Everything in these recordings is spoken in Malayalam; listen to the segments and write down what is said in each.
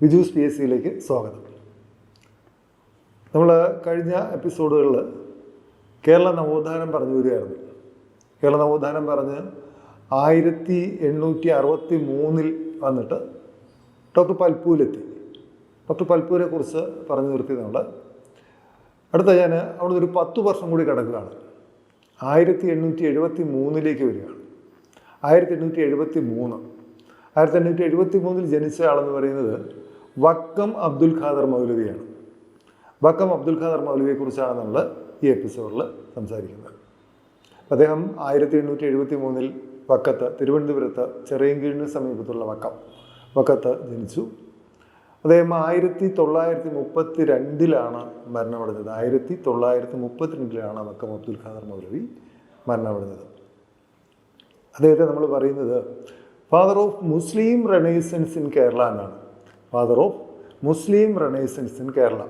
വിജൂസ് പി എസ് സിയിലേക്ക് സ്വാഗതം. നമ്മൾ കഴിഞ്ഞ എപ്പിസോഡുകളിൽ കേരള നവോത്ഥാനം പറഞ്ഞു വരികയായിരുന്നു. കേരള നവോത്ഥാനം പറഞ്ഞ് 1863 വന്നിട്ട് ഡോക്ടർ പൽപ്പൂലെത്തി. ഡോക്ടർ പൽപ്പൂരെ കുറിച്ച് പറഞ്ഞു നിർത്തി. നമ്മൾ അടുത്ത ഞാൻ അവിടുന്ന് ഒരു 10 വർഷം കൂടി കിടക്കുകയാണ്. 1873 വരികയാണ്. 1873 ജനിച്ച ആളെന്ന് പറയുന്നത് വക്കം അബ്ദുൽ ഖാദർ മൗലവിയാണ്. വക്കം അബ്ദുൽ ഖാദർ മൗലവിയെ കുറിച്ചാണ് നമ്മൾ ഈ എപ്പിസോഡിൽ സംസാരിക്കുന്നത്. അദ്ദേഹം 1873 വക്കത്ത്, തിരുവനന്തപുരത്ത് ചെറിയൻകീഴിന് സമീപത്തുള്ള വക്കത്ത് ജനിച്ചു. അദ്ദേഹം 1932 മരണമടഞ്ഞത്. 1932 വക്കം അബ്ദുൽ ഖാദർ മൗലവി മരണമടഞ്ഞത്. അദ്ദേഹത്തെ നമ്മൾ പറയുന്നത് father of Muslim renaissance in Kerala എന്നാണ്. Father of Muslim renaissance in Kerala,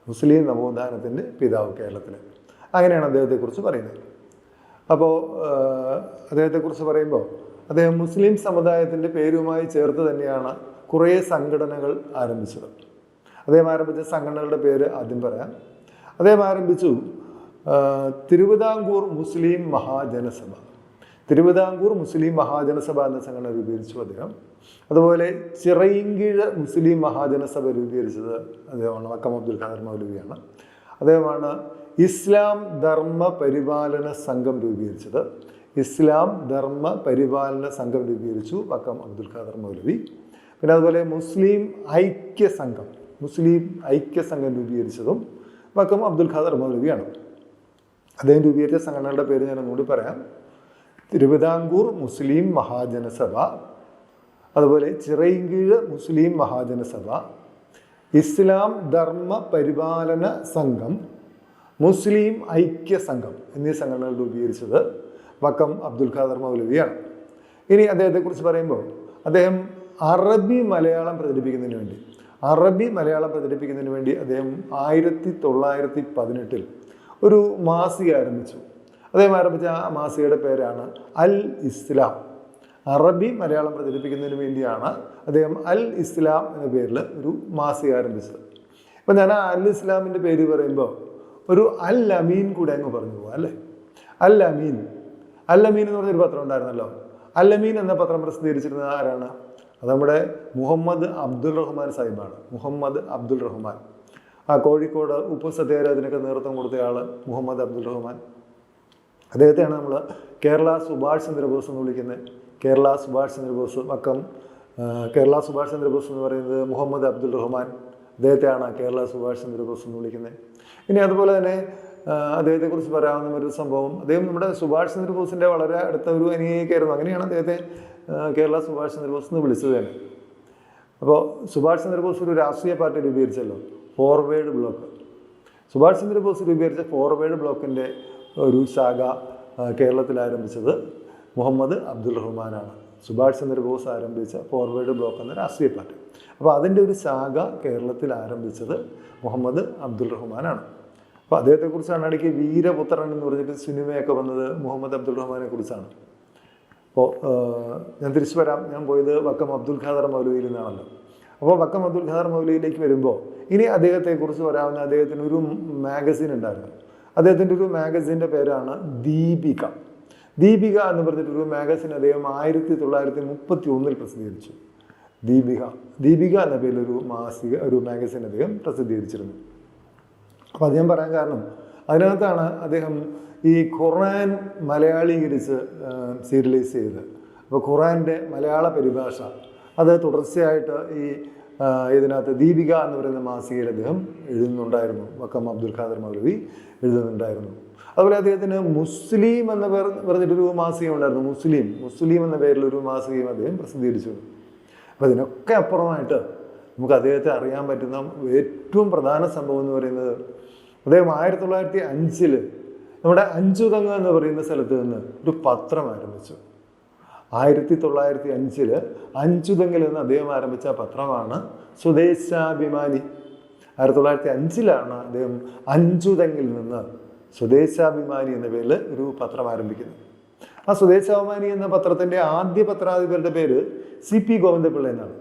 മുസ്ലിം നവോത്ഥാനത്തിൻ്റെ പിതാവ് കേരളത്തിൽ, അങ്ങനെയാണ് അദ്ദേഹത്തെക്കുറിച്ച് പറയുന്നത്. അപ്പോൾ അദ്ദേഹത്തെക്കുറിച്ച് പറയുമ്പോൾ അദ്ദേഹം മുസ്ലിം സമുദായത്തിൻ്റെ പേരുമായി ചേർത്ത് തന്നെയാണ് കുറേ സംഘടനകൾ ആരംഭിച്ചത്. അദ്ദേഹം ആരംഭിച്ച സംഘടനകളുടെ പേര് ആദ്യം പറയാം. അദ്ദേഹം ആരംഭിച്ചു തിരുവിതാംകൂർ മുസ്ലിം മഹാജനസഭ. തിരുവിതാംകൂർ മുസ്ലിം മഹാജനസഭ എന്ന സംഘടന രൂപീകരിച്ചു അദ്ദേഹം. അതുപോലെ ചിറയിൻകീഴ് മുസ്ലിം മഹാജനസഭ രൂപീകരിച്ചത് അദ്ദേഹമാണ്, വക്കം അബ്ദുൽ ഖാദർ മൗലവിയാണ്. അദ്ദേഹമാണ് ഇസ്ലാം ധർമ്മ പരിപാലന സംഘം രൂപീകരിച്ചത്. ഇസ്ലാം ധർമ്മ പരിപാലന സംഘം രൂപീകരിച്ചു വക്കം അബ്ദുൽ ഖാദർ മൗലവി. പിന്നെ അതുപോലെ മുസ്ലിം ഐക്യസംഘം രൂപീകരിച്ചതും വക്കം അബ്ദുൽ ഖാദർ മൗലവിയാണ്. അദ്ദേഹം രൂപീകരിച്ച സംഘടനകളുടെ പേര് ഞാൻ ഒന്നുകൂടി പറയാം. തിരുവിതാംകൂർ മുസ്ലിം മഹാജനസഭ, അതുപോലെ ചിറയിൻകീഴ് മുസ്ലിം മഹാജനസഭ, ഇസ്ലാം ധർമ്മ പരിപാലന സംഘം, മുസ്ലിം ഐക്യസംഘം എന്നീ സംഘടനകൾ രൂപീകരിച്ചത് വക്കം അബ്ദുൽ ഖാദർ മൗലവിയാണ്. ഇനി അദ്ദേഹത്തെക്കുറിച്ച് പറയുമ്പോൾ അദ്ദേഹം അറബി മലയാളം പ്രചരിപ്പിക്കുന്നതിന് വേണ്ടി അദ്ദേഹം 1918 ഒരു മാസിക ആരംഭിച്ചു. അദ്ദേഹം ആരംഭിച്ച ആ മാസികയുടെ പേരാണ് അൽ ഇസ്ലാം. അറബി മലയാളം പ്രചരിപ്പിക്കുന്നതിന് വേണ്ടിയാണ് അദ്ദേഹം അൽ ഇസ്ലാം എന്ന പേരിൽ ഒരു മാസിക ആരംഭിച്ചത്. ഇപ്പം ഞാൻ ആ അൽ ഇസ്ലാമിൻ്റെ പേര് പറയുമ്പോൾ ഒരു അൽ അമീൻ കൂടെ അങ്ങ് പറഞ്ഞു പോകാം അല്ലേ. അൽ അമീൻ എന്ന് പറഞ്ഞൊരു പത്രം ഉണ്ടായിരുന്നല്ലോ. അൽ അമീൻ എന്ന പത്രം പ്രസിദ്ധീകരിച്ചിരുന്നത് ആരാണ്? അത് നമ്മുടെ മുഹമ്മദ് അബ്ദുൽ റഹ്മാൻ സാഹിബാണ്. മുഹമ്മദ് അബ്ദുൽ റഹ്മാൻ, ആ കോഴിക്കോട് ഉപ്പ് സത്യാഗ്രഹത്തിനൊക്കെ നേതൃത്വം കൊടുത്തയാൾ മുഹമ്മദ് അബ്ദുൽ റഹ്മാൻ. അദ്ദേഹത്തെയാണ് നമ്മൾ കേരള സുഭാഷ് ചന്ദ്രബോസ് എന്ന് വിളിക്കുന്നത്. കേരള സുഭാഷ് ചന്ദ്രബോസ് വക്കം, കേരള സുഭാഷ് ചന്ദ്രബോസ് എന്ന് പറയുന്നത് മുഹമ്മദ് അബ്ദുൽ റഹ്മാൻ. അദ്ദേഹത്തെയാണ് കേരള സുഭാഷ് ചന്ദ്രബോസ് എന്ന് വിളിക്കുന്നത്. ഇനി അതുപോലെ തന്നെ അദ്ദേഹത്തെക്കുറിച്ച് പറയാവുന്ന ഒരു സംഭവം, അദ്ദേഹം നമ്മുടെ സുഭാഷ് ചന്ദ്രബോസിൻ്റെ വളരെ അടുത്ത ഒരു അനുയായിയായിരുന്നു. അങ്ങനെയാണ് അദ്ദേഹത്തെ കേരള സുഭാഷ് ചന്ദ്രബോസ് എന്ന് വിളിച്ചത് തന്നെ. അപ്പോൾ സുഭാഷ് ചന്ദ്രബോസ് ഒരു രാഷ്ട്രീയ പാർട്ടി രൂപീകരിച്ചല്ലോ, ഫോർവേഡ് ബ്ലോക്ക്. സുഭാഷ് ചന്ദ്രബോസ് രൂപീകരിച്ച ഫോർവേഡ് ബ്ലോക്കിൻ്റെ ഒരു ശാഖ കേരളത്തിൽ ആരംഭിച്ചത് മുഹമ്മദ് അബ്ദുൽ റഹ്മാനാണ്. സുഭാഷ് ചന്ദ്രബോസ് ആരംഭിച്ച ഫോർവേഡ് ബ്ലോക്ക് എന്ന രാഷ്ട്രീയ പാർട്ടി. അപ്പോൾ അതിൻ്റെ ഒരു ശാഖ കേരളത്തിൽ ആരംഭിച്ചത് മുഹമ്മദ് അബ്ദുൽ റഹ്മാനാണ്. അപ്പോൾ അദ്ദേഹത്തെക്കുറിച്ചാണ് ഇടയ്ക്ക് വീരപുത്രൻ എന്ന് പറഞ്ഞിട്ട് സിനിമയൊക്കെ വന്നത് മുഹമ്മദ് അബ്ദുൽ റഹ്മാനെ കുറിച്ചാണ്. അപ്പോൾ ഞാൻ തിരിച്ചു വരാം. ഞാൻ പോയത് വക്കം അബ്ദുൽ ഖാദർ മൗലവിയിൽ നിന്നാണല്ലോ. അപ്പോൾ വക്കം അബ്ദുൽ ഖാദർ മൗലവിയിലേക്ക് വരുമ്പോൾ ഇനി അദ്ദേഹത്തെക്കുറിച്ച് പറയാവുന്ന അദ്ദേഹത്തിന് ഒരു മാഗസിൻ ഉണ്ടായിരുന്നു. അദ്ദേഹത്തിൻ്റെ ഒരു മാഗസിൻ്റെ പേരാണ് ദീപിക എന്ന് പറഞ്ഞിട്ടൊരു മാഗസിൻ അദ്ദേഹം 1931 പ്രസിദ്ധീകരിച്ചു. ദീപിക എന്ന പേരിലൊരു ഒരു മാഗസിൻ അദ്ദേഹം പ്രസിദ്ധീകരിച്ചിരുന്നു. അപ്പോൾ അത് ഞാൻ പറയാൻ കാരണം അതിനകത്താണ് അദ്ദേഹം ഈ ഖുർആൻ മലയാളീകരിച്ച് സീരിയലൈസ് ചെയ്ത്. അപ്പോൾ ഖുർആൻ്റെ മലയാള പരിഭാഷ അത് തുടർച്ചയായിട്ട് ഈ ഇതിനകത്ത് ദീപിക എന്ന് പറയുന്ന മാസികയിൽ അദ്ദേഹം എഴുതുന്നുണ്ടായിരുന്നു. വക്കം അബ്ദുൽ ഖാദർ മൗലവി എഴുതുന്നുണ്ടായിരുന്നു. അതുപോലെ അദ്ദേഹത്തിന് മുസ്ലിം എന്ന പറഞ്ഞിട്ടൊരു മാസിക ഉണ്ടായിരുന്നു. മുസ്ലിം എന്ന പേരിലൊരു മാസികയും അദ്ദേഹം പ്രസിദ്ധീകരിച്ചു. അപ്പോൾ ഇതിനൊക്കെ അപ്പുറമായിട്ട് നമുക്ക് അദ്ദേഹത്തെ അറിയാൻ പറ്റുന്ന ഏറ്റവും പ്രധാന സംഭവം എന്ന് പറയുന്നത് അദ്ദേഹം 1905 നമ്മുടെ അഞ്ചുതങ്ങ് എന്ന് പറയുന്ന സ്ഥലത്ത് നിന്ന് ഒരു പത്രം ആരംഭിച്ചു. 1905 അഞ്ചുതങ്ങിൽ നിന്ന് അദ്ദേഹം ആരംഭിച്ച പത്രമാണ് സ്വദേശാഭിമാനി. 1905 അദ്ദേഹം അഞ്ചുതങ്ങിൽ നിന്ന് സ്വദേശാഭിമാനി എന്ന പേരിൽ ഒരു പത്രം ആരംഭിക്കുന്നത്. ആ സ്വദേശാഭിമാനി എന്ന പത്രത്തിൻ്റെ ആദ്യ പത്രാധിപരുടെ പേര് CP ഗോവിന്ദപിള്ള എന്നാണ്.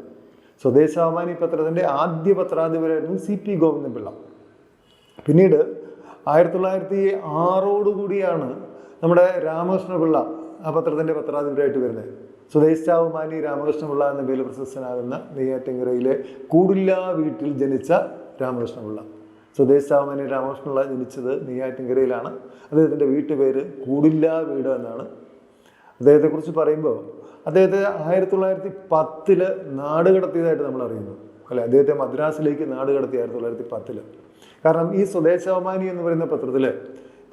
സ്വദേശാഭിമാനി പത്രത്തിൻ്റെ ആദ്യ പത്രാധിപരായിരുന്നു CP ഗോവിന്ദപിള്ള. പിന്നീട് 1906 നമ്മുടെ രാമകൃഷ്ണപിള്ള ആ പത്രത്തിൻ്റെ പത്രാധിപരായിട്ട് വരുന്നത്. സ്വദേശാഭിമാനി രാമകൃഷ്ണപിള്ള എന്ന പേരിൽ പ്രശസ്തനാകുന്ന നെയ്യാറ്റിൻകരയിലെ കൂടില്ല വീട്ടിൽ ജനിച്ച രാമകൃഷ്ണപിള്ള. സ്വദേശാഭിമാനി രാമകൃഷ്ണപിള്ള ജനിച്ചത് നെയ്യാറ്റിൻകരയിലാണ്. അദ്ദേഹത്തിൻ്റെ വീട്ടുപേര് കൂടില്ല വീട് എന്നാണ്. അദ്ദേഹത്തെക്കുറിച്ച് പറയുമ്പോൾ അദ്ദേഹത്തെ 1910 നാട് കടത്തിയതായിട്ട് നമ്മൾ അറിയുന്നു, അല്ലെ? അദ്ദേഹത്തെ മദ്രാസിലേക്ക് നാട് കടത്തി 1910. കാരണം ഈ സ്വദേശാഭിമാനി എന്ന് പറയുന്ന പത്രത്തിൽ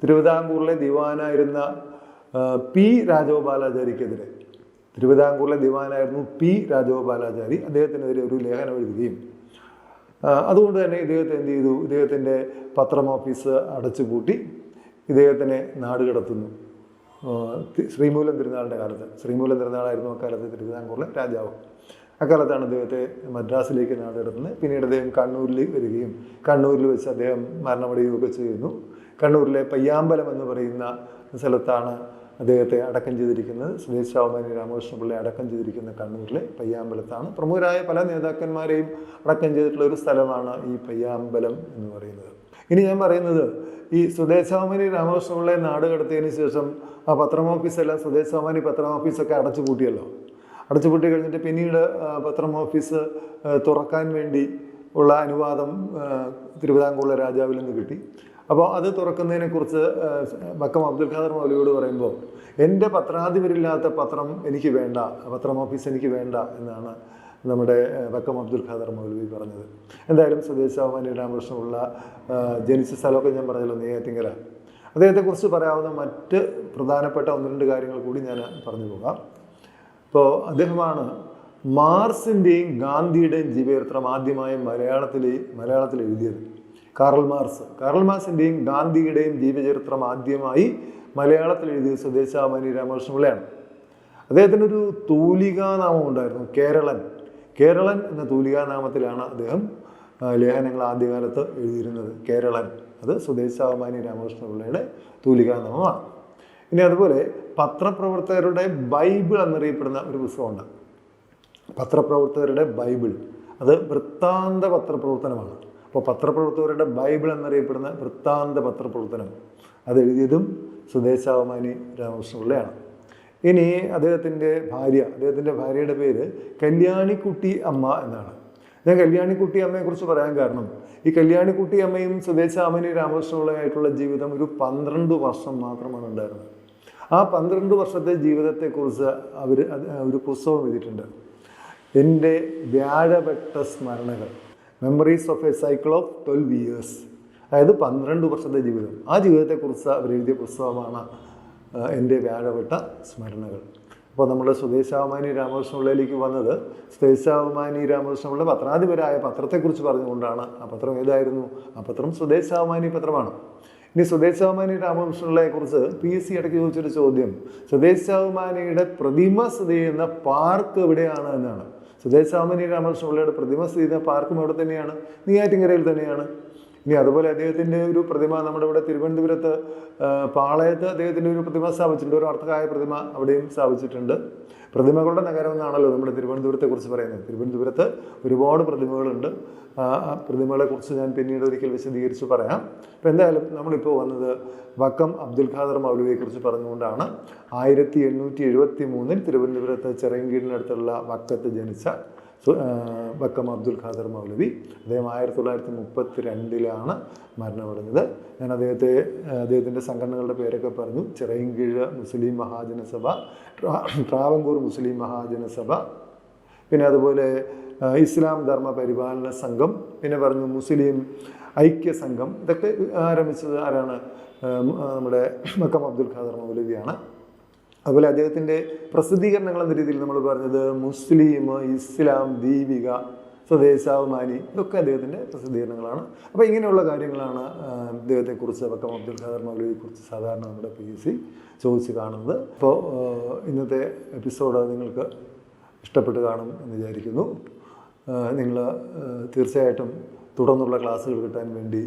തിരുവിതാംകൂറിലെ ദിവാനായിരുന്ന P രാജഗോപാലാചാരിക്കെതിരെ, തിരുവിതാംകൂറിലെ ദിവാനായിരുന്നു P രാജഗോപാലാചാരി, അദ്ദേഹത്തിനെതിരെ ഒരു ലേഖനം എഴുതുകയും അതുകൊണ്ട് തന്നെ ഇദ്ദേഹത്തെ എന്ത് ചെയ്തു? ഇദ്ദേഹത്തിൻ്റെ പത്രം ഓഫീസ് അടച്ചുപൂട്ടി ഇദ്ദേഹത്തിനെ നാട് കടത്തുന്നു. ശ്രീമൂലം തിരുനാളിൻ്റെ കാലത്ത്, ശ്രീമൂലം തിരുനാളായിരുന്നു അക്കാലത്ത് തിരുവിതാംകൂറിലെ രാജാവ്. അക്കാലത്താണ് അദ്ദേഹത്തെ മദ്രാസിലേക്ക് നാട് കടത്തുന്നത്. പിന്നീട് അദ്ദേഹം കണ്ണൂരിൽ വരികയും കണ്ണൂരിൽ വെച്ച് അദ്ദേഹം മരണമടയുകയൊക്കെ ചെയ്യുന്നു. കണ്ണൂരിലെ പയ്യാമ്പലം എന്ന് പറയുന്ന സ്ഥലത്താണ് അദ്ദേഹത്തെ അടക്കം ചെയ്തിരിക്കുന്നത്. സ്വദേശാഭിമാനി രാമകൃഷ്ണപിള്ളയെ അടക്കം ചെയ്തിരിക്കുന്ന കണ്ണൂരിലെ പയ്യാമ്പലത്താണ്. പ്രമുഖരായ പല നേതാക്കന്മാരെയും അടക്കം ചെയ്തിട്ടുള്ള ഒരു സ്ഥലമാണ് ഈ പയ്യാമ്പലം എന്ന് പറയുന്നത്. ഇനി ഞാൻ പറയുന്നത്, ഈ സ്വദേശാഭിമാനി രാമകൃഷ്ണപിള്ളയെ നാട് കടത്തിയതിന് ശേഷം ആ പത്രം ഓഫീസെല്ലാം, സ്വദേശാഭിമാനി പത്രം ഓഫീസൊക്കെ അടച്ചുപൂട്ടിയല്ലോ. അടച്ചുപൂട്ടി കഴിഞ്ഞിട്ട് പിന്നീട് പത്രം ഓഫീസ് തുറക്കാൻ വേണ്ടി ഉള്ള അനുവാദം തിരുവിതാംകൂറിലെ രാജാവിൽ നിന്ന് കിട്ടി. അപ്പോൾ അത് തുറക്കുന്നതിനെക്കുറിച്ച് വക്കം അബ്ദുൽ ഖാദർ മൗലവിയോട് പറയുമ്പോൾ, എൻ്റെ പത്രാധിപരില്ലാത്ത പത്രം എനിക്ക് വേണ്ട, പത്രം ഓഫീസ് എനിക്ക് വേണ്ട എന്നാണ് നമ്മുടെ വക്കം അബ്ദുൽ ഖാദർ മൗലവി പറഞ്ഞത്. എന്തായാലും സ്വദേശാഭിമാനി രാമകൃഷ്ണപിള്ള ജനിച്ച സ്ഥലമൊക്കെ ഞാൻ പറഞ്ഞല്ലോ, നെയ്യാറ്റിൻകര. അദ്ദേഹത്തെക്കുറിച്ച് പറയാവുന്ന മറ്റ് പ്രധാനപ്പെട്ട 1-2 കാര്യങ്ങൾ കൂടി ഞാൻ പറഞ്ഞു പോകാം. ഇപ്പോൾ അദ്ദേഹമാണ് മാർസിൻ്റെയും ഗാന്ധിയുടെയും ജീവചരിത്രം ആദ്യമായി മലയാളത്തിൽ എഴുതിയത്. കാറൽ മാർസിൻ്റെയും ഗാന്ധിയുടെയും ജീവചരിത്രം ആദ്യമായി മലയാളത്തിൽ എഴുതിയത് സ്വദേശാഭിമാനി രാമകൃഷ്ണപിള്ളയാണ്. അദ്ദേഹത്തിനൊരു തൂലികാനാമം ഉണ്ടായിരുന്നു, കേരളൻ എന്ന തൂലികാനാമത്തിലാണ് അദ്ദേഹം ലേഖനങ്ങൾ ആദ്യകാലത്ത് എഴുതിയിരുന്നത്. കേരളൻ, അത് സ്വദേശാഭിമാനി രാമകൃഷ്ണപിള്ളയുടെ തൂലികാനാമമാണ്. ഇനി അതുപോലെ പത്രപ്രവർത്തകരുടെ ബൈബിൾ എന്നറിയപ്പെടുന്ന ഒരു പുസ്തകമുണ്ട്. പത്രപ്രവർത്തകരുടെ ബൈബിൾ, അത് വൃത്താന്ത പത്രപ്രവർത്തനമാണ്. അപ്പോൾ പത്രപ്രവർത്തകരുടെ ബൈബിൾ എന്നറിയപ്പെടുന്ന വൃത്താന്ത പത്രപ്രവർത്തനം അത് എഴുതിയതും സ്വദേശാഭിമാനി രാമകൃഷ്ണപിള്ളയാണ്. ഇനി അദ്ദേഹത്തിൻ്റെ ഭാര്യയുടെ പേര് കല്യാണിക്കുട്ടി അമ്മ എന്നാണ്. ഞാൻ കല്യാണിക്കുട്ടി അമ്മയെക്കുറിച്ച് പറയാൻ കാരണം, ഈ കല്യാണിക്കുട്ടി അമ്മയും സ്വദേശാഭിമാനി രാമകൃഷ്ണപിള്ളയായിട്ടുള്ള ജീവിതം ഒരു 12 വർഷം മാത്രമാണ് ഉണ്ടായിരുന്നത്. ആ 12 വർഷത്തെ ജീവിതത്തെക്കുറിച്ച് അവർ ഒരു പുസ്തകം എഴുതിയിട്ടുണ്ട്. എൻ്റെ വ്യാഴവട്ട സ്മരണകൾ, memories of A cycle of 12 years. അതായത് 12 വർഷത്തെ ജീവിതം. ആ ജീവിതത്തെക്കുറിച്ച് അവരെഴുതിയ പുസ്തകമാണ് എൻ്റെ വ്യാഴവട്ട സ്മരണകൾ. അപ്പോൾ നമ്മുടെ സ്വദേശാഭിമാനി രാമകൃഷ്ണപിള്ളയിലേക്ക് വന്നത്, സ്വദേശാഭിമാനി രാമകൃഷ്ണപിള്ള പത്രാധിപരായ പത്രത്തെക്കുറിച്ച് പറഞ്ഞുകൊണ്ടാണ്. ആ പത്രം ഏതായിരുന്നു? ആ പത്രം സ്വദേശാഭിമാനി പത്രമാണ്. ഇനി സ്വദേശാഭിമാനി രാമകൃഷ്ണപിള്ളയെക്കുറിച്ച് PSC ഇടയ്ക്ക് ചോദിച്ചൊരു ചോദ്യം, സ്വദേശാഭിമാനിയുടെ പ്രതിമ സ്ഥിതി ചെയ്യുന്ന പാർക്ക് എവിടെയാണ് എന്നാണ്. സ്വദേശാഭിമാനി രാമകൃഷ്ണപിള്ളയുടെ പ്രതിമ സ്ഥിതി ചെയ്യുന്ന പാർക്കും എവിടെ തന്നെയാണ്? നെയ്യാറ്റിൻകരയിൽ തന്നെയാണ്. ഇനി അതുപോലെ അദ്ദേഹത്തിൻ്റെ ഒരു പ്രതിമ നമ്മുടെ ഇവിടെ തിരുവനന്തപുരത്ത് പാളയത്ത് അദ്ദേഹത്തിൻ്റെ ഒരു പ്രതിമ സ്ഥാപിച്ചിട്ടുണ്ട്. ഒരു അർത്ഥകായ പ്രതിമ അവിടെയും സ്ഥാപിച്ചിട്ടുണ്ട്. പ്രതിമകളുടെ നഗരം എന്നാണല്ലോ നമ്മുടെ തിരുവനന്തപുരത്തെക്കുറിച്ച് പറയുന്നത്. തിരുവനന്തപുരത്ത് ഒരുപാട് പ്രതിമകളുണ്ട്. ആ പ്രതിമകളെക്കുറിച്ച് ഞാൻ പിന്നീട് ഒരിക്കൽ വിശദീകരിച്ച് പറയാം. അപ്പോൾ എന്തായാലും നമ്മളിപ്പോൾ വന്നത് വക്കം അബ്ദുൽ ഖാദർ മൗലവിയെക്കുറിച്ച് പറഞ്ഞുകൊണ്ടാണ്. 1873 തിരുവനന്തപുരത്ത് ചിറയൻകീഴിനടുത്തുള്ള വക്കത്ത് ജനിച്ച വക്കം അബ്ദുൽ ഖാദർ മൗലവി. അദ്ദേഹം 1932 മരണമടഞ്ഞത്. ഞാൻ അദ്ദേഹത്തിൻ്റെ സംഘടനകളുടെ പേരൊക്കെ പറഞ്ഞു. ചിറയൻകീഴ് മുസ്ലിം മഹാജനസഭ, ട്രാവൻകൂർ മുസ്ലിം മഹാജനസഭ, പിന്നെ അതുപോലെ ഇസ്ലാം ധർമ്മ പരിപാലന സംഘം, പിന്നെ പറഞ്ഞു മുസ്ലിം ഐക്യ സംഘം. ഇതൊക്കെ ആരംഭിച്ചത് ആരാണ്? നമ്മുടെ വക്കം അബ്ദുൽ ഖാദർ മൗലവിയാണ്. അതുപോലെ അദ്ദേഹത്തിൻ്റെ പ്രസിദ്ധീകരണങ്ങൾ എന്ന രീതിയിൽ നമ്മൾ പറഞ്ഞത് മുസ്ലിം, ഇസ്ലാം, ദീപിക, സ്വദേശാഭിമാനി, ഇതൊക്കെ അദ്ദേഹത്തിൻ്റെ പ്രസിദ്ധീകരണങ്ങളാണ്. അപ്പോൾ ഇങ്ങനെയുള്ള കാര്യങ്ങളാണ് അദ്ദേഹത്തെക്കുറിച്ച്, വക്കം അബ്ദുൽ ഖാദർ മൗലവിയെക്കുറിച്ച് സാധാരണ നമ്മുടെ PSC ചോദിച്ച് കാണുന്നത്. അപ്പോൾ ഇന്നത്തെ എപ്പിസോഡ് നിങ്ങൾക്ക് ഇഷ്ടപ്പെട്ട് കാണും എന്ന് വിചാരിക്കുന്നു. നിങ്ങൾ തീർച്ചയായിട്ടും തുടർന്നുള്ള ക്ലാസ്സുകൾ കിട്ടാൻ വേണ്ടി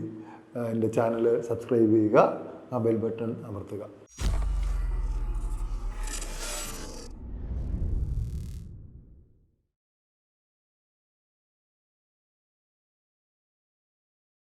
എൻ്റെ ചാനൽ സബ്സ്ക്രൈബ് ചെയ്യുക, ആ ബെൽ ബട്ടൺ അമർത്തുക.